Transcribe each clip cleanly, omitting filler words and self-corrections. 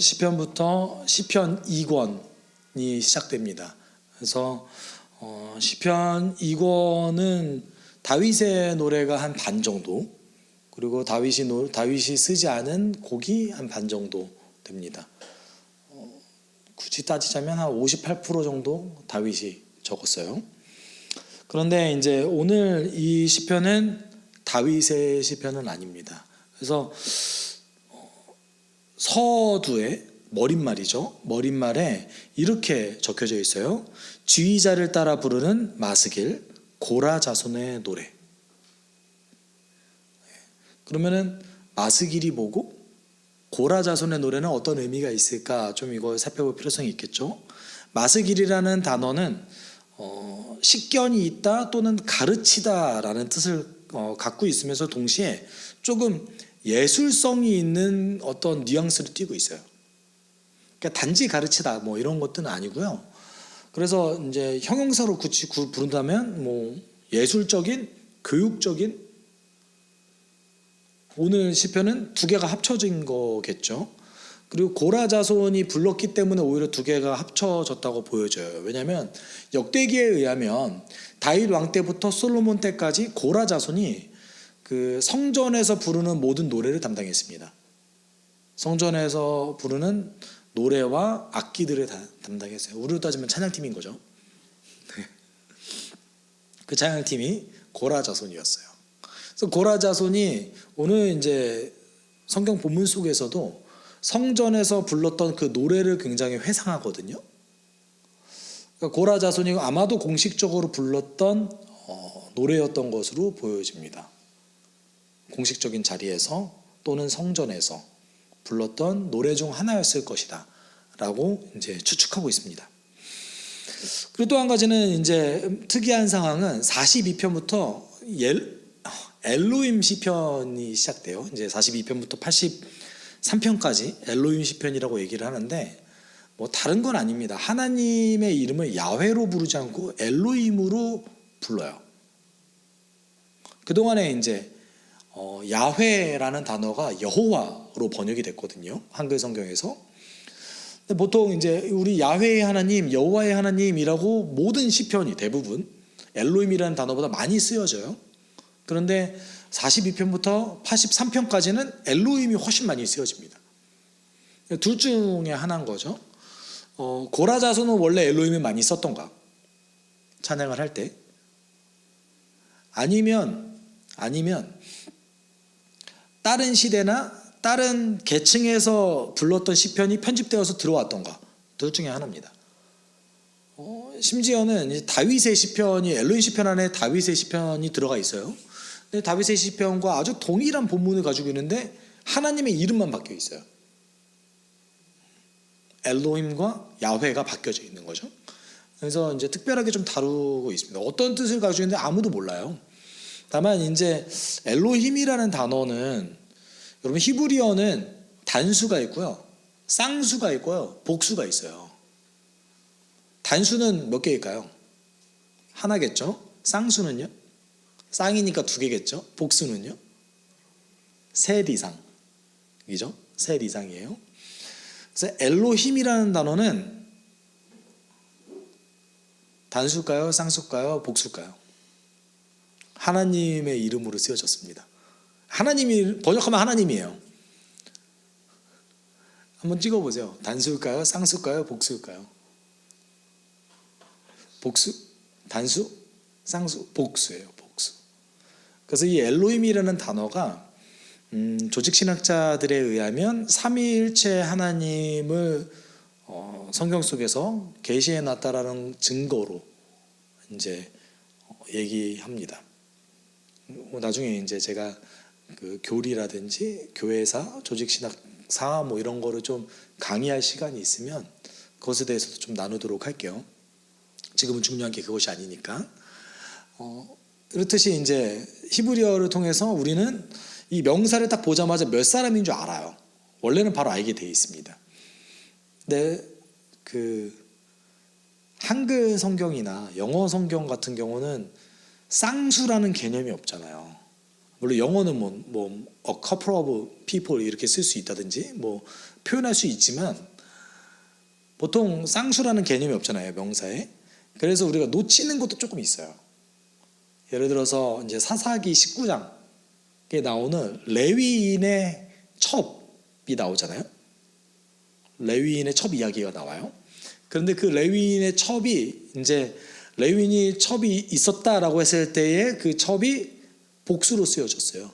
시편부터 시편 2권이 시작됩니다. 그래서 시편 2권은 다윗의 노래가 한 반 정도, 그리고 다윗이 쓰지 않은 곡이 한 반 정도 됩니다. 굳이 따지자면 한 58% 정도 다윗이 적었어요. 그런데 이제 오늘 이 시편은 다윗의 시편은 아닙니다. 그래서 서두에 머릿말에 이렇게 적혀져 있어요. 지휘자를 따라 부르는 마스길, 고라 자손의 노래. 그러면은 마스길이 뭐고 고라 자손의 노래는 어떤 의미가 있을까, 좀 이걸 살펴볼 필요성이 있겠죠. 마스길이라는 단어는 식견이 있다 또는 가르치다라는 뜻을 갖고 있으면서 동시에 조금 예술성이 있는 어떤 뉘앙스를 띠고 있어요. 그러니까 단지 가르치다 뭐 이런 것들은 아니고요. 그래서 이제 형용사로 부른다면 뭐 예술적인, 교육적인, 오늘 시편은 두 개가 합쳐진 거겠죠. 그리고 고라 자손이 불렀기 때문에 오히려 두 개가 합쳐졌다고 보여져요. 왜냐하면 역대기에 의하면 다윗 왕 때부터 솔로몬 때까지 고라 자손이 그 성전에서 부르는 모든 노래를 담당했습니다. 성전에서 부르는 노래와 악기들을 담당했어요. 우리로 따지면 찬양팀인 거죠. 그 찬양팀이 고라 자손이었어요. 그래서 고라 자손이 오늘 이제 성경 본문 속에서도 성전에서 불렀던 그 노래를 굉장히 회상하거든요. 그러니까 고라 자손이 아마도 공식적으로 불렀던 노래였던 것으로 보여집니다. 공식적인 자리에서 또는 성전에서 불렀던 노래 중 하나였을 것이다 라고 이제 추측하고 있습니다. 그리고 또 한 가지는 이제 특이한 상황은 42편부터 엘로힘 시편이 시작돼요. 이제 42편부터 83편까지 엘로힘 시편이라고 얘기를 하는데 뭐 다른 건 아닙니다. 하나님의 이름을 야훼로 부르지 않고 엘로힘으로 불러요. 그동안에 이제 야훼라는 단어가 여호와로 번역이 됐거든요. 한글 성경에서. 근데 보통 이제 우리 야훼의 하나님, 여호와의 하나님이라고 모든 시편이 대부분 엘로힘이라는 단어보다 많이 쓰여져요. 그런데 42편부터 83편까지는 엘로힘이 훨씬 많이 쓰여집니다. 둘 중에 하나인 거죠. 고라 자손은 원래 엘로힘을 많이 썼던가? 찬양을 할 때. 아니면 다른 시대나 다른 계층에서 불렀던 시편이 편집되어서 들어왔던가? 둘 중에 하나입니다. 심지어는 다윗의 시편이 엘로힘 시편 안에 다윗의 시편이 들어가 있어요. 근데 다윗의 시편과 아주 동일한 본문을 가지고 있는데 하나님의 이름만 바뀌어 있어요. 엘로힘과 야훼가 바뀌어져 있는 거죠. 그래서 이제 특별하게 좀 다루고 있습니다. 어떤 뜻을 가지고 있는데 아무도 몰라요. 다만 이제 엘로힘이라는 단어는 여러분 히브리어는 단수가 있고요, 쌍수가 있고요, 복수가 있어요. 단수는 몇 개일까요? 하나겠죠. 쌍수는요? 쌍이니까 두 개겠죠. 복수는요? 셋 이상이죠. 셋 이상이에요. 그래서 엘로힘이라는 단어는 단수일까요? 쌍수일까요? 복수일까요? 하나님의 이름으로 쓰여졌습니다. 하나님이 번역하면 하나님이에요. 한번 찍어보세요. 단수일까요? 쌍수일까요? 복수일까요? 복수? 단수? 쌍수? 복수예요. 복수. 그래서 이 엘로힘이라는 단어가 조직신학자들에 의하면 삼위일체 하나님을 성경 속에서 계시해 놨다라는 증거로 이제 얘기합니다. 나중에 이제 제가 그 교리라든지 교회사, 조직신학사 뭐 이런 거를 좀 강의할 시간이 있으면 그것에 대해서도 좀 나누도록 할게요. 지금은 중요한 게 그것이 아니니까. 그렇듯이 이제 히브리어를 통해서 우리는 이 명사를 딱 보자마자 몇 사람인 줄 알아요. 원래는 바로 알게 돼 있습니다. 근데 그 한글 성경이나 영어 성경 같은 경우는 쌍수라는 개념이 없잖아요. 물론 영어는 뭐 a couple of people 이렇게 쓸 수 있다든지 뭐 표현할 수 있지만 보통 쌍수라는 개념이 없잖아요, 명사에. 그래서 우리가 놓치는 것도 조금 있어요. 예를 들어서 이제 사사기 19장에 나오는 레위인의 첩이 나오잖아요. 레위인의 첩 이야기가 나와요. 그런데 그 레위인의 첩이 이제 레위인이 첩이 있었다라고 했을 때에 그 첩이 복수로 쓰여졌어요.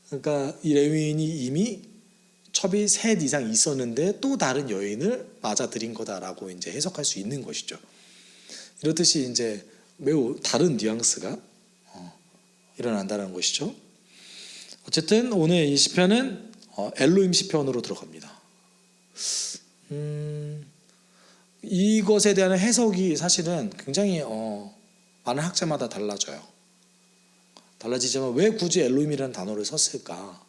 그러니까 이 레위인이 이미 첩이 셋 이상 있었는데 또 다른 여인을 맞아들인 거다라고 이제 해석할 수 있는 것이죠. 이렇듯이 이제 매우 다른 뉘앙스가 일어난다는 것이죠. 어쨌든 오늘 이 시편은 엘로힘 시편으로 들어갑니다. 이것에 대한 해석이 사실은 굉장히 많은 학자마다 달라지지만 왜 굳이 엘로힘이라는 단어를 썼을까?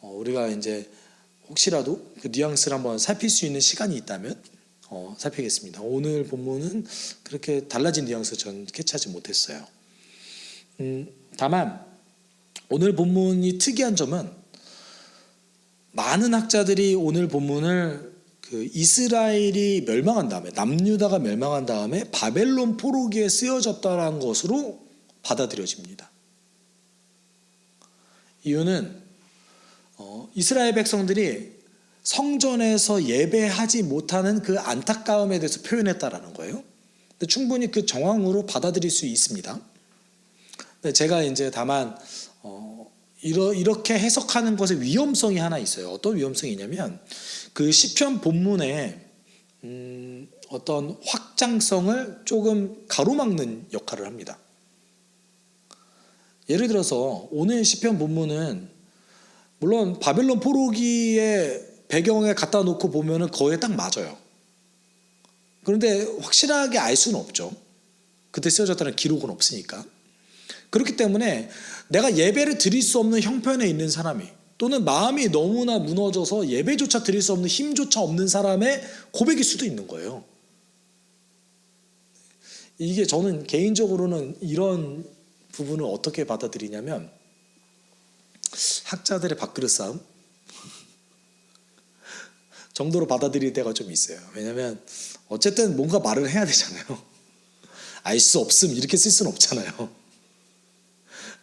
우리가 이제 혹시라도 그 뉘앙스를 한번 살필 수 있는 시간이 있다면 살피겠습니다. 오늘 본문은 그렇게 달라진 뉘앙스 전 캐치하지 못했어요. 다만 오늘 본문이 특이한 점은 많은 학자들이 오늘 본문을 그 이스라엘이 멸망한 다음에 남유다가 멸망한 다음에 바벨론 포로기에 쓰여졌다는 것으로 받아들여집니다. 이유는 이스라엘 백성들이 성전에서 예배하지 못하는 그 안타까움에 대해서 표현했다라는 거예요. 근데 충분히 그 정황으로 받아들일 수 있습니다. 근데 제가 이제 다만 이렇게 해석하는 것의 위험성이 하나 있어요. 어떤 위험성이 있냐면 그 시편 본문에 어떤 확장성을 조금 가로막는 역할을 합니다. 예를 들어서 오늘 시편 본문은 물론 바벨론 포로기의 배경에 갖다 놓고 보면은 거기에 딱 맞아요. 그런데 확실하게 알 수는 없죠. 그때 쓰여졌다는 기록은 없으니까. 그렇기 때문에 내가 예배를 드릴 수 없는 형편에 있는 사람이 또는 마음이 너무나 무너져서 예배조차 드릴 수 없는 힘조차 없는 사람의 고백일 수도 있는 거예요. 이게 저는 개인적으로는 이런 부분을 어떻게 받아들이냐면 학자들의 밥그릇 싸움 정도로 받아들일 때가 좀 있어요. 왜냐하면 어쨌든 뭔가 말을 해야 되잖아요. 알 수 없음 이렇게 쓸 수는 없잖아요.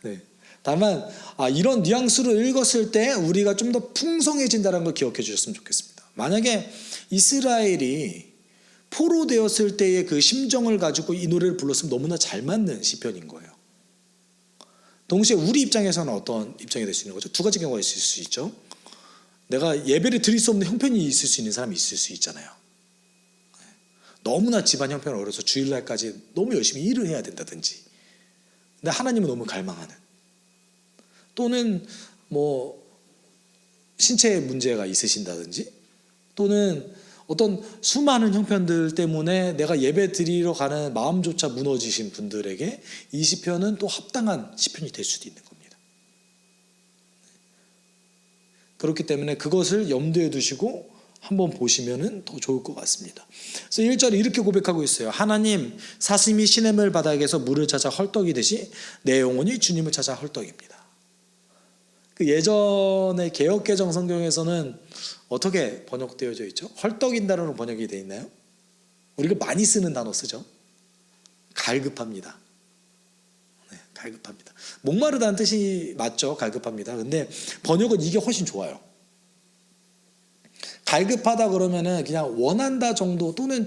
네. 다만 이런 뉘앙스로 읽었을 때 우리가 좀 더 풍성해진다는 걸 기억해 주셨으면 좋겠습니다. 만약에 이스라엘이 포로되었을 때의 그 심정을 가지고 이 노래를 불렀으면 너무나 잘 맞는 시편인 거예요. 동시에 우리 입장에서는 어떤 입장이 될 수 있는 거죠? 두 가지 경우가 있을 수 있죠. 내가 예배를 드릴 수 없는 형편이 있을 수 있는 사람이 있을 수 있잖아요. 너무나 집안 형편이 어려서 주일날까지 너무 열심히 일을 해야 된다든지, 근데 하나님은 너무 갈망하는, 또는 뭐 신체에 문제가 있으신다든지, 또는 어떤 수많은 형편들 때문에 내가 예배 드리러 가는 마음조차 무너지신 분들에게 이 시편은 또 합당한 시편이 될 수도 있는 겁니다. 그렇기 때문에 그것을 염두에 두시고 한번 보시면 더 좋을 것 같습니다. 그래서 1절에 이렇게 고백하고 있어요. 하나님, 사슴이 시냇물 바닥에서 물을 찾아 헐떡이듯이 내 영혼이 주님을 찾아 헐떡입니다. 그 예전의 개역개정 성경에서는 어떻게 번역되어져 있죠? 헐떡인다라는 번역이 되어 있나요? 우리가 많이 쓰는 단어 쓰죠. 갈급합니다. 네, 갈급합니다. 목마르다는 뜻이 맞죠. 갈급합니다. 근데 번역은 이게 훨씬 좋아요. 갈급하다 그러면은 그냥 원한다 정도 또는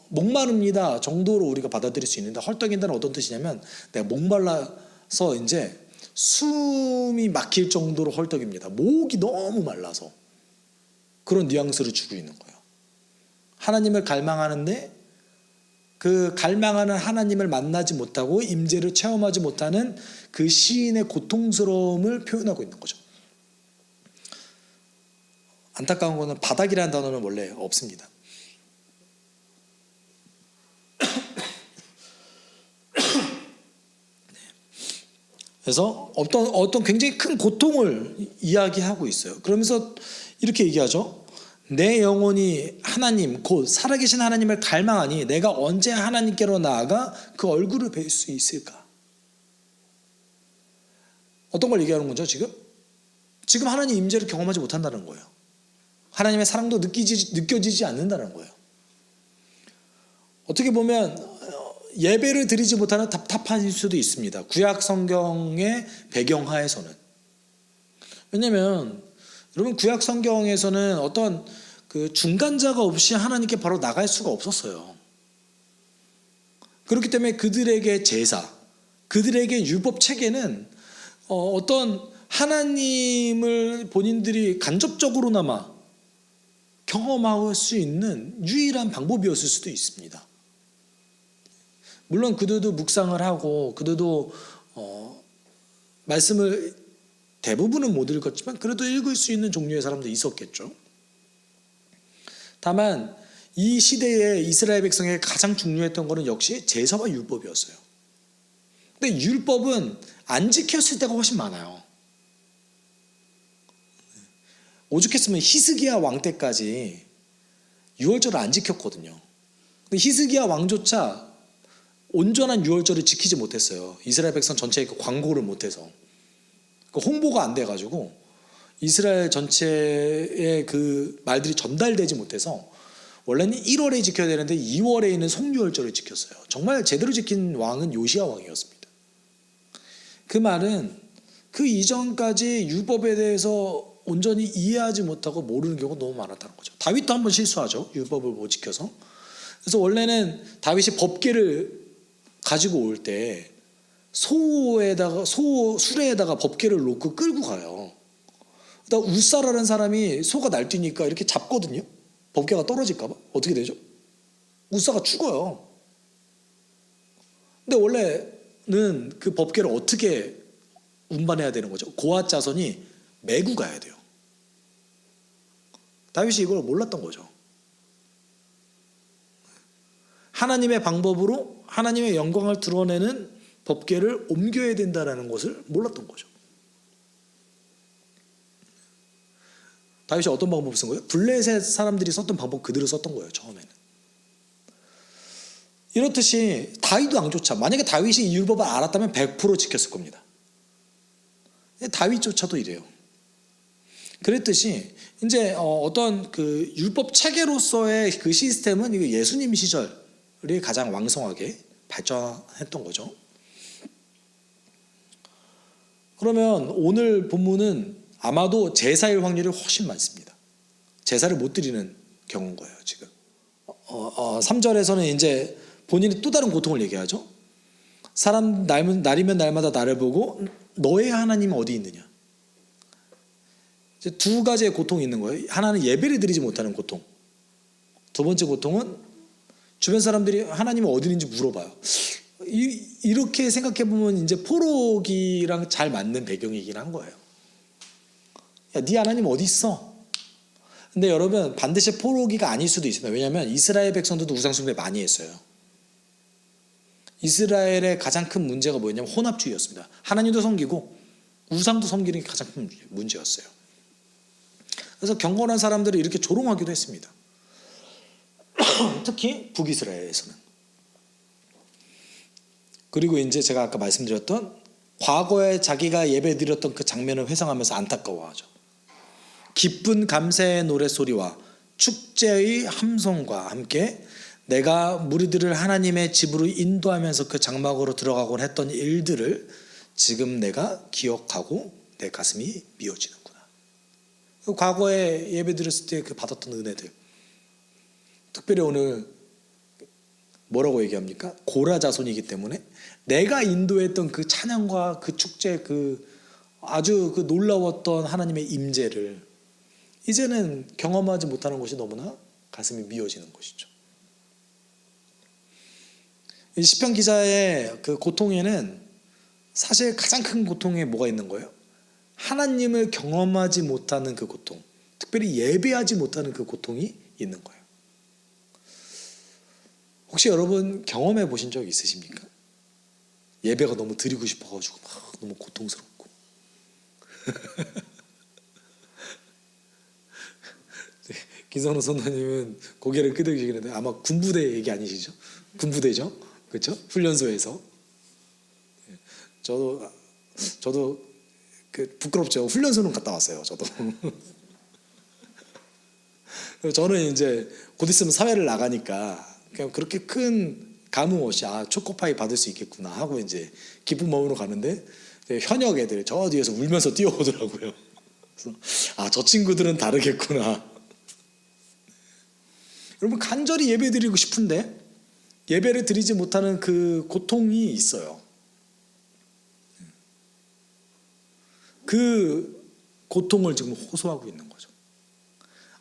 목마릅니다 정도로 우리가 받아들일 수 있는데, 헐떡인다는 어떤 뜻이냐면 내가 목말라서 이제 숨이 막힐 정도로 헐떡입니다. 목이 너무 말라서 그런 뉘앙스를 주고 있는 거예요. 하나님을 갈망하는데 그 갈망하는 하나님을 만나지 못하고 임재를 체험하지 못하는 그 시인의 고통스러움을 표현하고 있는 거죠. 안타까운 거는 바닥이라는 단어는 원래 없습니다. 그래서 어떤 굉장히 큰 고통을 이야기하고 있어요. 그러면서 이렇게 얘기하죠. 내 영혼이 하나님 곧 살아계신 하나님을 갈망하니 내가 언제 하나님께로 나아가 그 얼굴을 뵐 수 있을까? 어떤 걸 얘기하는 거죠, 지금? 지금 하나님 임재를 경험하지 못한다는 거예요. 하나님의 사랑도 느껴지지 않는다는 거예요. 어떻게 보면 예배를 드리지 못하는 답답한 수도 있습니다. 구약 성경의 배경하에서는. 왜냐하면 여러분 구약 성경에서는 어떤 그 중간자가 없이 하나님께 바로 나갈 수가 없었어요. 그렇기 때문에 그들에게 제사, 그들에게 율법 체계는 어떤 하나님을 본인들이 간접적으로나마 경험할 수 있는 유일한 방법이었을 수도 있습니다. 물론 그들도 묵상을 하고 그들도 말씀을 대부분은 못 읽었지만 그래도 읽을 수 있는 종류의 사람도 있었겠죠. 다만 이 시대에 이스라엘 백성에게 가장 중요했던 것은 역시 제사와 율법이었어요. 근데 율법은 안 지켰을 때가 훨씬 많아요. 오죽했으면 히스기야 왕 때까지 유월절을 안 지켰거든요. 근데 히스기야 왕조차 온전한 유월절을 지키지 못했어요. 이스라엘 백성 전체에 광고를 못해서. 홍보가 안 돼가지고 이스라엘 전체에 그 말들이 전달되지 못해서 원래는 1월에 지켜야 되는데 2월에 있는 송유월절을 지켰어요. 정말 제대로 지킨 왕은 요시야 왕이었습니다. 그 말은 그 이전까지 율법에 대해서 온전히 이해하지 못하고 모르는 경우가 너무 많았다는 거죠. 다윗도 한번 실수하죠. 율법을 못 지켜서. 그래서 원래는 다윗이 법궤를 가지고 올 때 수레에다가 법궤를 놓고 끌고 가요. 그러다 울사라는 사람이 소가 날뛰니까 이렇게 잡거든요. 법궤가 떨어질까 봐. 어떻게 되죠? 울사가 죽어요. 근데 원래는 그 법궤를 어떻게 운반해야 되는 거죠? 고앗 자손이 메고 가야 돼요. 다윗이 이걸 몰랐던 거죠. 하나님의 방법으로 하나님의 영광을 드러내는 법궤를 옮겨야 된다는 것을 몰랐던 거죠. 다윗이 어떤 방법을 쓴 거예요? 블레셋 사람들이 썼던 방법 그대로 썼던 거예요. 처음에는. 이렇듯이 다윗 왕조차 만약에 다윗이 이 율법을 알았다면 100% 지켰을 겁니다. 다윗조차도 이래요. 그랬듯이 이제 어떤 그 율법 체계로서의 그 시스템은 예수님 시절이 가장 왕성하게 발전했던 거죠. 그러면 오늘 본문은 아마도 제사일 확률이 훨씬 많습니다. 제사를 못 드리는 경우인 거예요, 지금. 3절에서는 이제 본인이 또 다른 고통을 얘기하죠. 사람 날이면 날마다 나를 보고 너의 하나님은 어디 있느냐. 이제 두 가지의 고통이 있는 거예요. 하나는 예배를 드리지 못하는 고통. 두 번째 고통은 주변 사람들이 하나님은 어디 있는지 물어봐요. 이렇게 생각해 보면 이제 포로기랑 잘 맞는 배경이긴 한 거예요. 야, 네 하나님 어디 있어? 근데 여러분 반드시 포로기가 아닐 수도 있습니다. 왜냐하면 이스라엘 백성들도 우상숭배 많이 했어요. 이스라엘의 가장 큰 문제가 뭐였냐면 혼합주의였습니다. 하나님도 섬기고 우상도 섬기는 게 가장 큰 문제였어요. 그래서 경건한 사람들을 이렇게 조롱하기도 했습니다. 특히 북이스라엘에서는. 그리고 이제 제가 아까 말씀드렸던 과거에 자기가 예배드렸던 그 장면을 회상하면서 안타까워하죠. 기쁜 감사의 노랫소리와 축제의 함성과 함께 내가 무리들을 하나님의 집으로 인도하면서 그 장막으로 들어가곤 했던 일들을 지금 내가 기억하고 내 가슴이 미어지는구나. 과거에 예배드렸을 때 그 받았던 은혜들, 특별히 오늘 뭐라고 얘기합니까? 고라 자손이기 때문에 내가 인도했던 그 찬양과 그 축제, 그 아주 그 놀라웠던 하나님의 임재를 이제는 경험하지 못하는 것이 너무나 가슴이 미어지는 것이죠. 이 시편 기자의 그 고통에는 사실 가장 큰 고통에 뭐가 있는 거예요? 하나님을 경험하지 못하는 그 고통, 특별히 예배하지 못하는 그 고통이 있는 거예요. 혹시 여러분 경험해 보신 적 있으십니까? 예배가 너무 드리고 싶어가지고 막 너무 고통스럽고 기성호 선생님은 고개를 끄덕이시는데 아마 군부대 얘기 아니시죠? 군부대죠? 그렇죠? 훈련소에서 저도 부끄럽죠. 훈련소는 갔다 왔어요. 저도. 저는 이제 곧 있으면 사회를 나가니까 그냥 그렇게 큰 감흥 없이 초코파이 받을 수 있겠구나 하고 이제 기쁜 마음으로 가는데 현역 애들 저 뒤에서 울면서 뛰어오더라고요. 그래서 저 친구들은 다르겠구나. 여러분 간절히 예배 드리고 싶은데 예배를 드리지 못하는 그 고통이 있어요. 그 고통을 지금 호소하고 있는 거죠.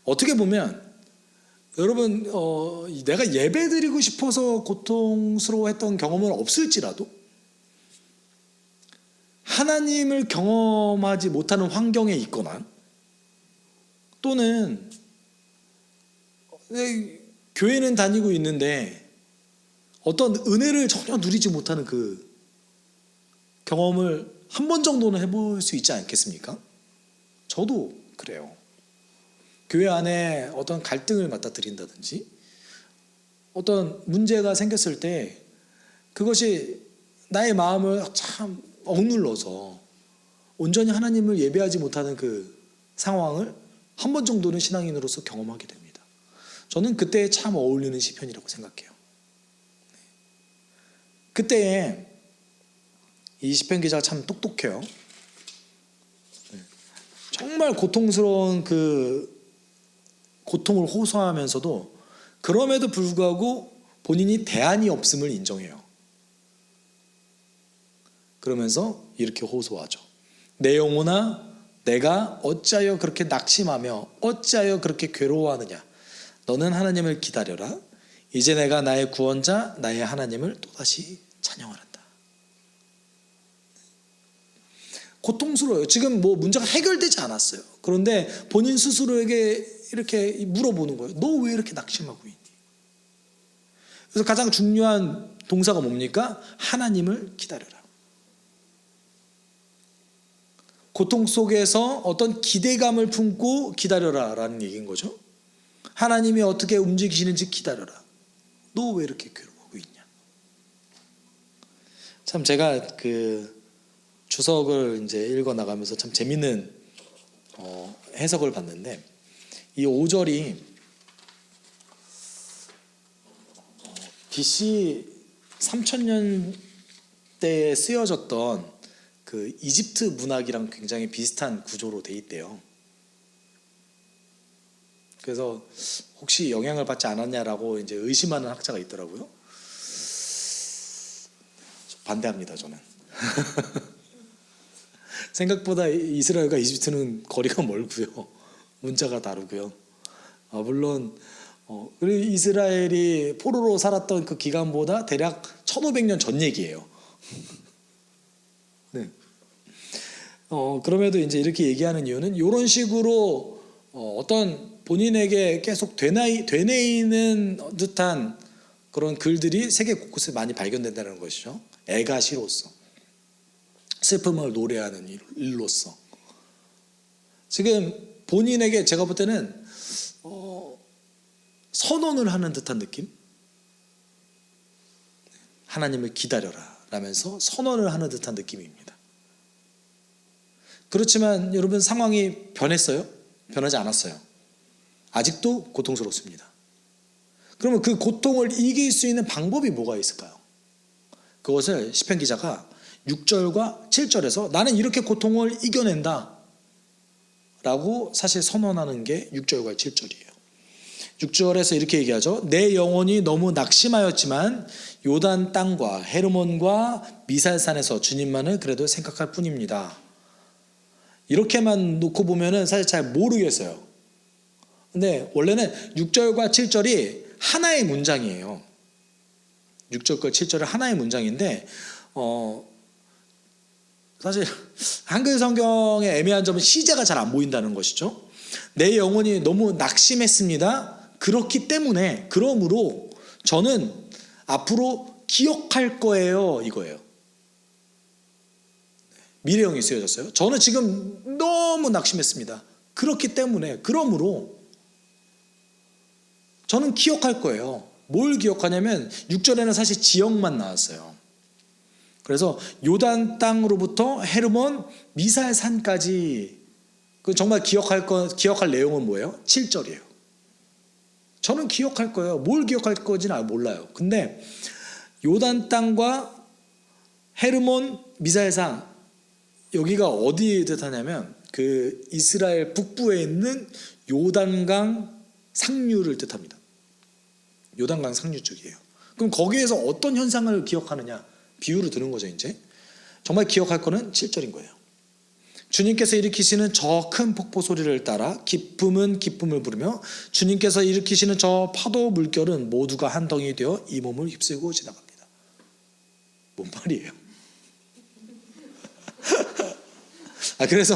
어떻게 보면 여러분 내가 예배 드리고 싶어서 고통스러워했던 경험은 없을지라도 하나님을 경험하지 못하는 환경에 있거나 또는 교회는 다니고 있는데 어떤 은혜를 전혀 누리지 못하는 그 경험을 한 번 정도는 해볼 수 있지 않겠습니까? 저도 그래요. 교회 안에 어떤 갈등을 갖다 드린다든지 어떤 문제가 생겼을 때 그것이 나의 마음을 참 억눌러서 온전히 하나님을 예배하지 못하는 그 상황을 한 번 정도는 신앙인으로서 경험하게 됩니다. 저는 그때에 참 어울리는 시편이라고 생각해요. 그때에 이 시편 기자가 참 똑똑해요. 정말 고통스러운 그 고통을 호소하면서도 그럼에도 불구하고 본인이 대안이 없음을 인정해요. 그러면서 이렇게 호소하죠. 내 영혼아 내가 어찌하여 그렇게 낙심하며 어찌하여 그렇게 괴로워하느냐. 너는 하나님을 기다려라. 이제 내가 나의 구원자 나의 하나님을 또다시 찬양하란다. 고통스러워요. 지금 뭐 문제가 해결되지 않았어요. 그런데 본인 스스로에게 이렇게 물어보는 거예요. 너 왜 이렇게 낙심하고 있니? 그래서 가장 중요한 동사가 뭡니까? 하나님을 기다려라. 고통 속에서 어떤 기대감을 품고 기다려라 라는 얘기인 거죠. 하나님이 어떻게 움직이시는지 기다려라. 너 왜 이렇게 괴로워하고 있냐? 참 제가 그 주석을 이제 읽어 나가면서 참 재밌는 해석을 봤는데 이 5절이 BC 3000년대에 쓰여졌던 그 이집트 문학이랑 굉장히 비슷한 구조로 돼 있대요. 그래서 혹시 영향을 받지 않았냐라고 이제 의심하는 학자가 있더라고요. 반대합니다, 저는. 생각보다 이스라엘과 이집트는 거리가 멀고요. 문자가 다르고요. 물론 그리고 이스라엘이 포로로 살았던 그 기간보다 대략 1500년 전 얘기예요. 네. 그럼에도 이제 이렇게 얘기하는 이유는 이런 식으로 어떤 본인에게 계속 되뇌이는 듯한 그런 글들이 세계 곳곳에 많이 발견된다는 것이죠. 애가 시로서 슬픔을 노래하는 일로서 지금 본인에게 제가 볼 때는 선언을 하는 듯한 느낌? 하나님을 기다려라 라면서 선언을 하는 듯한 느낌입니다. 그렇지만 여러분 상황이 변했어요? 변하지 않았어요. 아직도 고통스럽습니다. 그러면 그 고통을 이길 수 있는 방법이 뭐가 있을까요? 그것을 시편 기자가 6절과 7절에서 나는 이렇게 고통을 이겨낸다 라고 사실 선언하는 게 6절과 7절이에요. 6절에서 이렇게 얘기하죠. 내 영혼이 너무 낙심하였지만 요단 땅과 헤르몬과 미살산에서 주님만을 그래도 생각할 뿐입니다. 이렇게만 놓고 보면은 사실 잘 모르겠어요. 근데 원래는 6절과 7절이 하나의 문장이에요. 6절과 7절은 하나의 문장인데 사실 한글 성경의 애매한 점은 시제가 잘 안 보인다는 것이죠. 내 영혼이 너무 낙심했습니다. 그렇기 때문에 그러므로 저는 앞으로 기억할 거예요. 이거예요. 미래형이 쓰여졌어요. 저는 지금 너무 낙심했습니다. 그렇기 때문에 그러므로 저는 기억할 거예요. 뭘 기억하냐면 6절에는 사실 지역만 나왔어요. 그래서 요단 땅으로부터 헤르몬 미사의 산까지, 그 정말 기억할 내용은 뭐예요? 7절이에요. 저는 기억할 거예요. 뭘 기억할 건지는 몰라요. 근데 요단 땅과 헤르몬 미사의 산, 여기가 어디에 뜻하냐면 그 이스라엘 북부에 있는 요단강 상류를 뜻합니다. 요단강 상류 쪽이에요. 그럼 거기에서 어떤 현상을 기억하느냐? 비유를 드는 거죠. 이제 정말 기억할 거는 7절인 거예요. 주님께서 일으키시는 저 큰 폭포 소리를 따라 기쁨은 기쁨을 부르며 주님께서 일으키시는 저 파도 물결은 모두가 한 덩이 되어 이 몸을 휩쓸고 지나갑니다. 뭔 말이에요? 그래서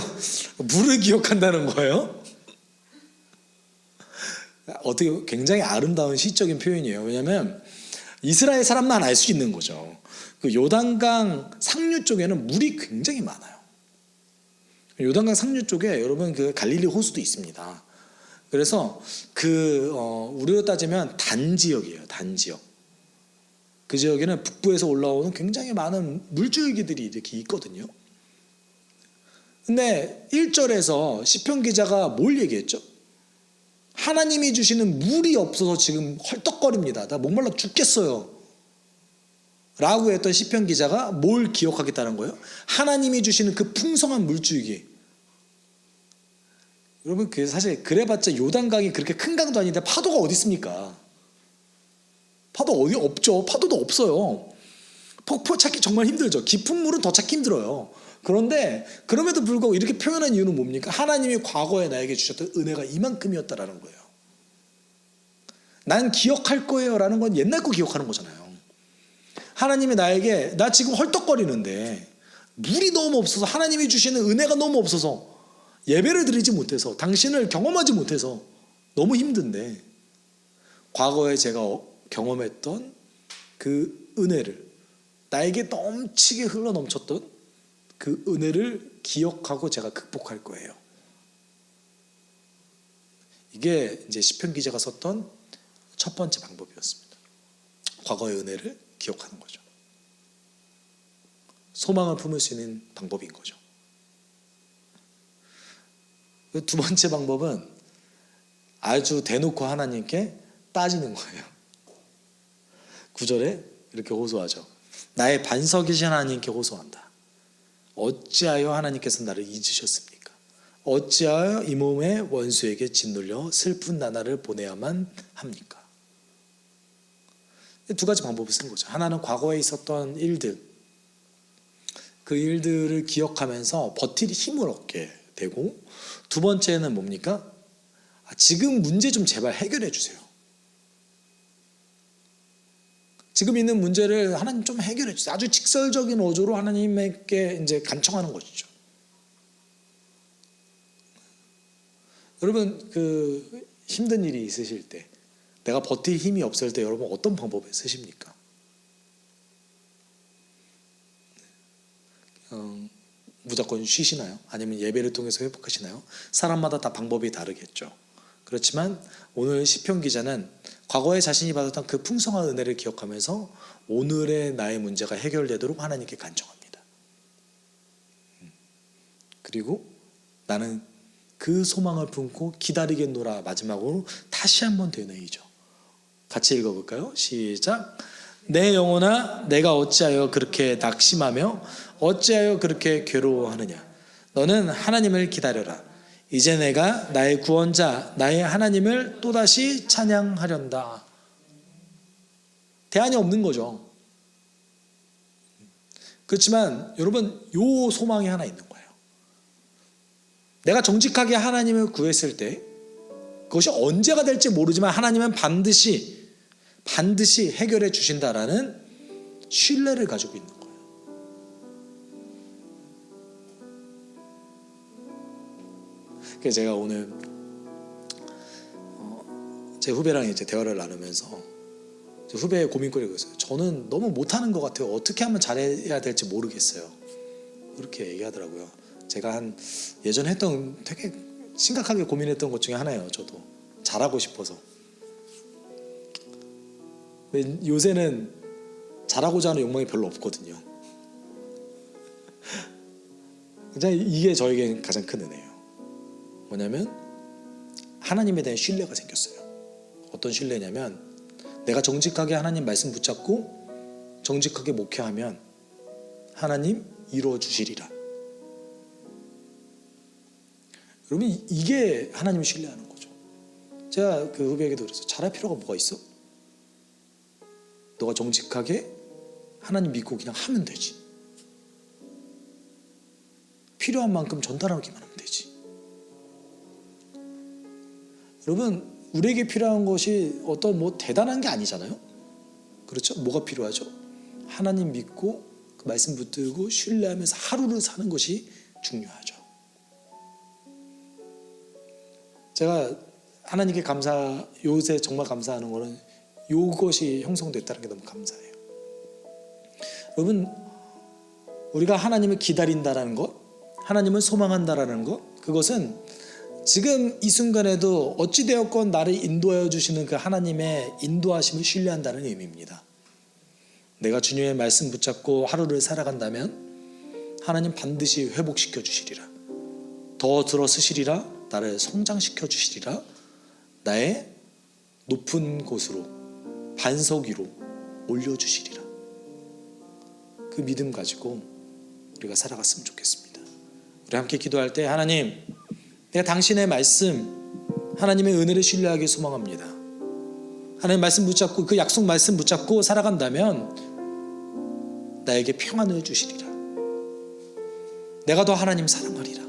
물을 기억한다는 거예요? 어떻게 굉장히 아름다운 시적인 표현이에요. 왜냐하면 이스라엘 사람만 알 수 있는 거죠. 그 요단강 상류 쪽에는 물이 굉장히 많아요. 요단강 상류 쪽에 여러분 그 갈릴리 호수도 있습니다. 그래서 우리로 따지면 단지역이에요. 단지역. 그 지역에는 북부에서 올라오는 굉장히 많은 물줄기들이 이렇게 있거든요. 근데 1절에서 시편 기자가 뭘 얘기했죠? 하나님이 주시는 물이 없어서 지금 헐떡거립니다. 나 목말라 죽겠어요. 라고 했던 시편 기자가 뭘 기억하겠다는 거예요? 하나님이 주시는 그 풍성한 물줄기. 여러분, 사실 그래봤자 요단강이 그렇게 큰 강도 아닌데 파도가 어디 있습니까? 파도 어디 없죠. 파도도 없어요. 폭포 찾기 정말 힘들죠. 깊은 물은 더 찾기 힘들어요. 그런데 그럼에도 불구하고 이렇게 표현한 이유는 뭡니까? 하나님이 과거에 나에게 주셨던 은혜가 이만큼이었다라는 거예요. 난 기억할 거예요 라는 건 옛날 거 기억하는 거잖아요. 하나님이 나에게, 나 지금 헐떡거리는데 물이 너무 없어서, 하나님이 주시는 은혜가 너무 없어서, 예배를 드리지 못해서, 당신을 경험하지 못해서 너무 힘든데, 과거에 제가 경험했던 그 은혜를, 나에게 넘치게 흘러넘쳤던 그 은혜를 기억하고 제가 극복할 거예요. 이게 이제 시편 기자가 썼던 첫 번째 방법이었습니다. 과거의 은혜를 기억하는 거죠. 소망을 품을 수 있는 방법인 거죠. 두 번째 방법은 아주 대놓고 하나님께 따지는 거예요. 9절에 이렇게 호소하죠. 나의 반석이신 하나님께 호소한다. 어찌하여 하나님께서 나를 잊으셨습니까? 어찌하여 이 몸의 원수에게 짓눌려 슬픈 나날을 보내야만 합니까? 두 가지 방법을 쓴 거죠. 하나는 과거에 있었던 일들, 그 일들을 기억하면서 버틸 힘을 얻게 되고, 두 번째는 뭡니까? 지금 문제 좀 제발 해결해 주세요. 지금 있는 문제를 하나님 좀 해결해 주세요. 아주 직설적인 어조로 하나님께 이제 간청하는 것이죠. 여러분, 그 힘든 일이 있으실 때, 내가 버틸 힘이 없을 때 여러분 어떤 방법을 쓰십니까? 무조건 쉬시나요? 아니면 예배를 통해서 회복하시나요? 사람마다 다 방법이 다르겠죠. 그렇지만 오늘 시편 기자는 과거에 자신이 받았던 그 풍성한 은혜를 기억하면서 오늘의 나의 문제가 해결되도록 하나님께 간청합니다. 그리고 나는 그 소망을 품고 기다리겠노라. 마지막으로 다시 한번 되뇌이죠. 같이 읽어볼까요? 시작. 내 영혼아, 내가 어찌하여 그렇게 낙심하며 어찌하여 그렇게 괴로워하느냐. 너는 하나님을 기다려라. 이제 내가 나의 구원자, 나의 하나님을 또다시 찬양하련다. 대안이 없는 거죠. 그렇지만 여러분, 요 소망이 하나 있는 거예요. 내가 정직하게 하나님을 구했을 때, 그것이 언제가 될지 모르지만 하나님은 반드시 해결해 주신다라는 신뢰를 가지고 있는 거예요. 그래서 제가 오늘 제 후배랑 이제 대화를 나누면서 제 후배의 고민거리가 있어요. 저는 너무 못하는 것 같아요. 어떻게 하면 잘해야 될지 모르겠어요. 그렇게 얘기하더라고요. 제가 예전에 했던 되게 심각하게 고민했던 것 중에 하나예요. 저도 잘하고 싶어서. 요새는 잘하고자 하는 욕망이 별로 없거든요. 이게 저에게는 가장 큰 은혜예요. 뭐냐면 하나님에 대한 신뢰가 생겼어요. 어떤 신뢰냐면 내가 정직하게 하나님 말씀 붙잡고 정직하게 목회하면 하나님 이루어 주시리라. 여러분 이게 하나님을 신뢰하는 거죠. 제가 그 후배에게도 그래서 잘할 필요가 뭐가 있어? 너가 정직하게 하나님 믿고 그냥 하면 되지. 필요한 만큼 전달하기만 하면 되지. 여러분 우리에게 필요한 것이 어떤 뭐 대단한 게 아니잖아요. 그렇죠? 뭐가 필요하죠? 하나님 믿고 그 말씀 붙들고 신뢰하면서 하루를 사는 것이 중요하죠. 제가 하나님께 요새 정말 감사하는 거는 이것이 형성됐다는 게 너무 감사해요. 여러분 우리가 하나님을 기다린다라는 것, 하나님을 소망한다라는 것, 그것은 지금 이 순간에도 어찌되었건 나를 인도하여 주시는 그 하나님의 인도하심을 신뢰한다는 의미입니다. 내가 주님의 말씀 붙잡고 하루를 살아간다면 하나님 반드시 회복시켜 주시리라. 더 들어서시리라. 나를 성장시켜 주시리라. 나의 높은 곳으로 반석 위로 올려주시리라. 그 믿음 가지고 우리가 살아갔으면 좋겠습니다. 우리 함께 기도할 때 하나님, 내가 당신의 말씀, 하나님의 은혜를 신뢰하기 소망합니다. 하나님 말씀 붙잡고 그 약속 말씀 붙잡고 살아간다면 나에게 평안을 주시리라. 내가 더 하나님 사랑하리라.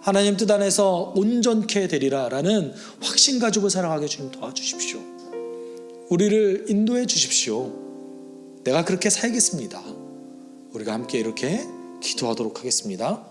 하나님 뜻 안에서 온전케 되리라 라는 확신 가지고 살아가게 주님 도와주십시오. 우리를 인도해 주십시오. 내가 그렇게 살겠습니다. 우리가 함께 이렇게 기도하도록 하겠습니다.